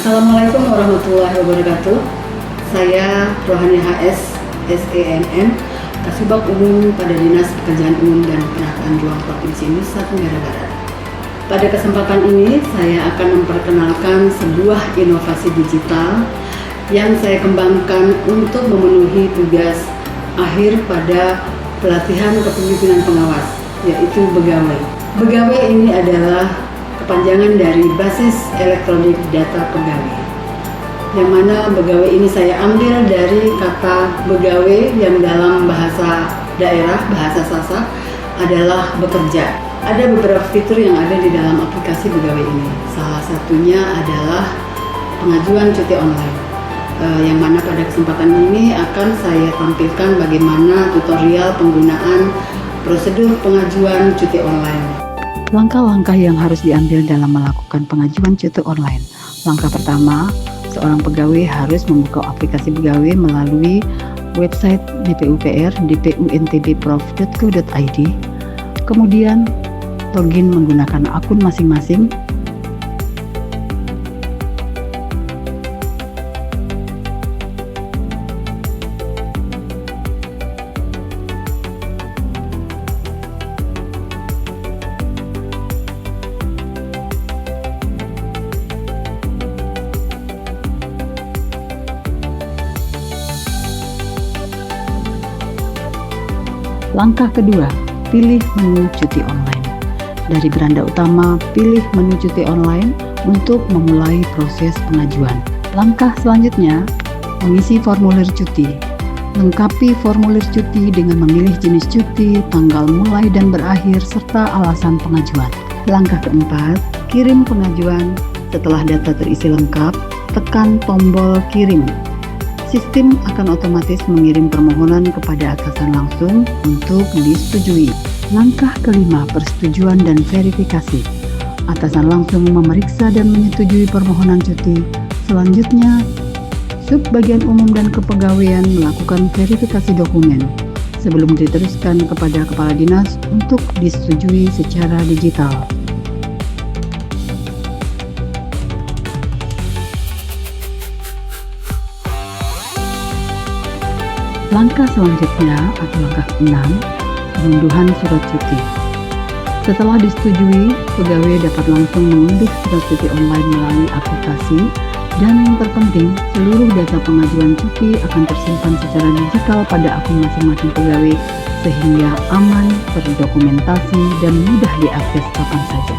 Assalamualaikum warahmatullahi wabarakatuh. Saya Rohani HS, SENN, Kasubag Umum pada Dinas Pekerjaan Umum dan Penataan Ruang Provinsi Nusa Tenggara Barat. Pada kesempatan ini saya akan memperkenalkan sebuah inovasi digital yang saya kembangkan untuk memenuhi tugas akhir pada pelatihan kepemimpinan pengawas, yaitu Begawai. Begawai ini adalah kepanjangan dari basis elektronik data pegawai, yang mana Begawai ini saya ambil dari kata begawai yang dalam bahasa daerah, bahasa Sasak adalah bekerja. Ada beberapa fitur yang ada di dalam aplikasi Begawai ini. Salah satunya adalah pengajuan cuti online, yang mana pada kesempatan ini akan saya tampilkan bagaimana tutorial penggunaan prosedur pengajuan cuti online. Langkah-langkah yang harus diambil dalam melakukan pengajuan cuti online. Langkah pertama, seorang pegawai harus membuka aplikasi Begawai melalui website DPUPR dpuntbprof.go.id. Kemudian, login menggunakan akun masing-masing. Langkah kedua, pilih menu cuti online. Dari beranda utama, pilih menu cuti online untuk memulai proses pengajuan. Langkah selanjutnya, mengisi formulir cuti. Lengkapi formulir cuti dengan memilih jenis cuti, tanggal mulai dan berakhir, serta alasan pengajuan. Langkah keempat, kirim pengajuan. Setelah data terisi lengkap, tekan tombol kirim. Sistem akan otomatis mengirim permohonan kepada atasan langsung untuk disetujui. Langkah kelima, persetujuan dan verifikasi. Atasan langsung memeriksa dan menyetujui permohonan cuti. Selanjutnya, Sub Bagian Umum dan Kepegawaian melakukan verifikasi dokumen sebelum diteruskan kepada Kepala Dinas untuk disetujui secara digital. Langkah selanjutnya atau langkah 6, pengunduhan surat cuti. Setelah disetujui, pegawai dapat langsung mengunduh surat cuti online melalui aplikasi, dan yang terpenting, seluruh data pengajuan cuti akan tersimpan secara digital pada akun masing-masing pegawai sehingga aman, terdokumentasi, dan mudah diakses kapan saja.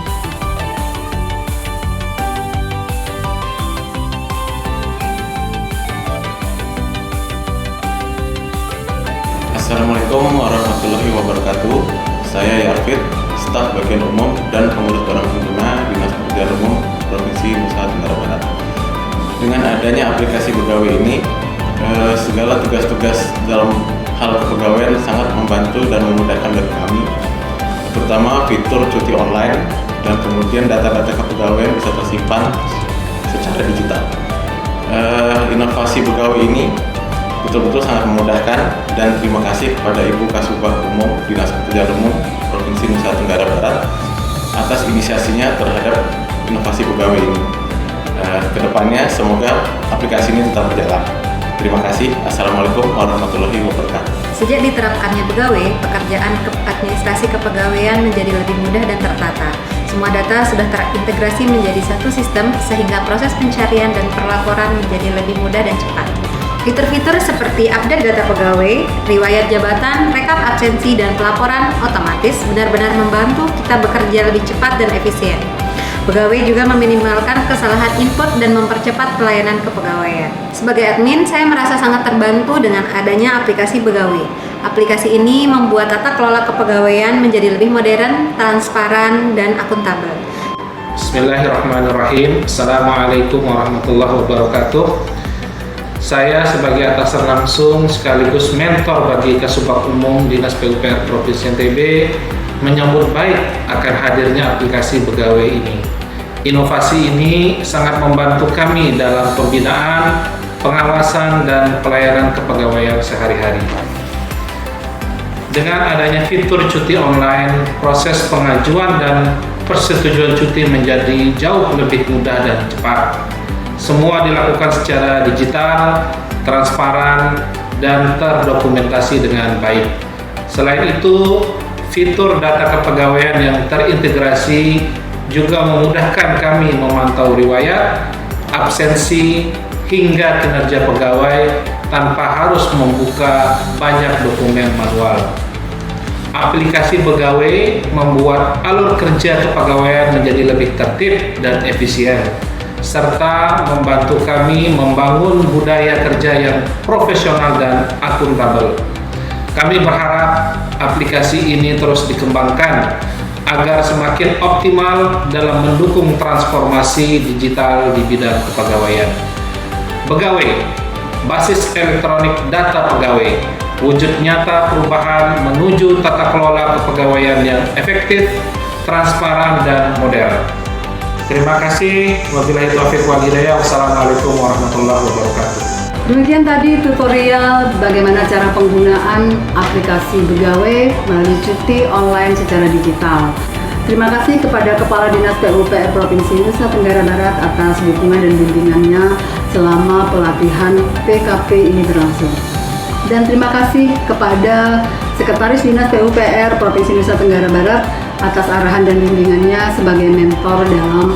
Assalamualaikum warahmatullahi wabarakatuh. Saya Yarfid, staf bagian umum dan pengurus barang pengguna Dinas Pekerjaan Umum Provinsi Nusa Tenggara Barat. Dengan adanya aplikasi Begawai ini, segala tugas-tugas dalam hal kepegawaian sangat membantu dan memudahkan bagi kami, terutama fitur cuti online dan kemudian data-data kepegawaian bisa tersimpan secara digital. Inovasi Begawai ini betul-betul sangat memudahkan, dan terima kasih kepada Ibu Kasubag Umum Dinas Pekerjaan Umum Provinsi Nusa Tenggara Barat atas inisiasinya terhadap inovasi Begawai ini. Kedepannya semoga aplikasi ini tetap berjalan. Terima kasih. Assalamualaikum warahmatullahi wabarakatuh. Sejak diterapkannya Begawai, pekerjaan administrasi kepegawaian menjadi lebih mudah dan tertata. Semua data sudah terintegrasi menjadi satu sistem sehingga proses pencarian dan perlaporan menjadi lebih mudah dan cepat. Fitur-fitur seperti update data pegawai, riwayat jabatan, rekap absensi, dan pelaporan otomatis benar-benar membantu kita bekerja lebih cepat dan efisien. Begawai juga meminimalkan kesalahan input dan mempercepat pelayanan kepegawaian. Sebagai admin, saya merasa sangat terbantu dengan adanya aplikasi Begawai. Aplikasi ini membuat tata kelola kepegawaian menjadi lebih modern, transparan, dan akuntabel. Bismillahirrahmanirrahim. Assalamualaikum warahmatullahi wabarakatuh. Saya sebagai atasan langsung sekaligus mentor bagi Kasubag Umum Dinas PUPR Provinsi NTB menyambut baik akan hadirnya aplikasi Begawai ini. Inovasi ini sangat membantu kami dalam pembinaan, pengawasan, dan pelayanan kepegawaian sehari-hari. Dengan adanya fitur cuti online, proses pengajuan dan persetujuan cuti menjadi jauh lebih mudah dan cepat. Semua dilakukan secara digital, transparan, dan terdokumentasi dengan baik. Selain itu, fitur data kepegawaian yang terintegrasi juga memudahkan kami memantau riwayat, absensi, hingga kinerja pegawai tanpa harus membuka banyak dokumen manual. Aplikasi Begawai membuat alur kerja kepegawaian menjadi lebih tertib dan efisien, serta membantu kami membangun budaya kerja yang profesional dan akuntabel. Kami berharap aplikasi ini terus dikembangkan agar semakin optimal dalam mendukung transformasi digital di bidang kepegawaian. Begawai, basis elektronik data pegawai, wujud nyata perubahan menuju tata kelola kepegawaian yang efektif, transparan, dan modern. Terima kasih. Wabillahi taufiq wal hidayah. Wassalamualaikum warahmatullahi wabarakatuh. Demikian tadi tutorial bagaimana cara penggunaan aplikasi Begawai melalui cuti online secara digital. Terima kasih kepada Kepala Dinas PUPR Provinsi Nusa Tenggara Barat atas dukungan dan bimbingannya selama pelatihan PKP ini berlangsung. Dan terima kasih kepada Sekretaris Dinas PUPR Provinsi Nusa Tenggara Barat atas arahan dan bimbingannya sebagai mentor dalam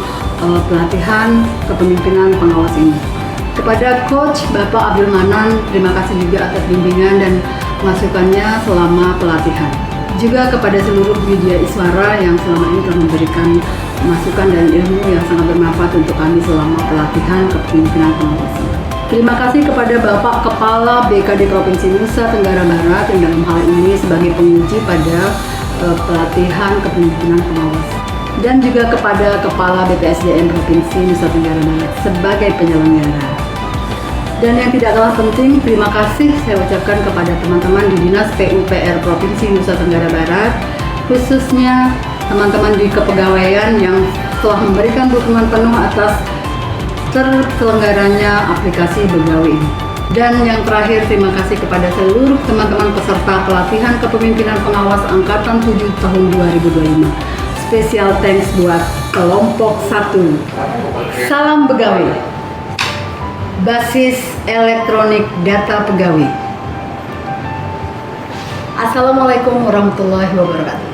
pelatihan kepemimpinan pengawas ini. Kepada Coach Bapak Abdul Manan, terima kasih juga atas bimbingan dan masukannya selama pelatihan. Juga kepada seluruh media Iswara yang selama ini telah memberikan masukan dan ilmu yang sangat bermanfaat untuk kami selama pelatihan kepemimpinan pengawas. Terima kasih kepada Bapak Kepala BKD Provinsi Nusa Tenggara Barat yang dalam hal ini sebagai penguji pada pelatihan kepemimpinan pengawas. Dan juga kepada Kepala BPSDM Provinsi Nusa Tenggara Barat sebagai penyelenggara. Dan yang tidak kalah penting, terima kasih saya ucapkan kepada teman-teman di Dinas PUPR Provinsi Nusa Tenggara Barat, khususnya teman-teman di kepegawaian yang telah memberikan dukungan penuh atas terselenggaranya aplikasi Begawai ini. Dan yang terakhir, terima kasih kepada seluruh teman-teman peserta pelatihan kepemimpinan pengawas Angkatan 7 tahun 2025. Spesial thanks buat kelompok 1. Salam Begawai. Basis elektronik data pegawai. Assalamualaikum warahmatullahi wabarakatuh.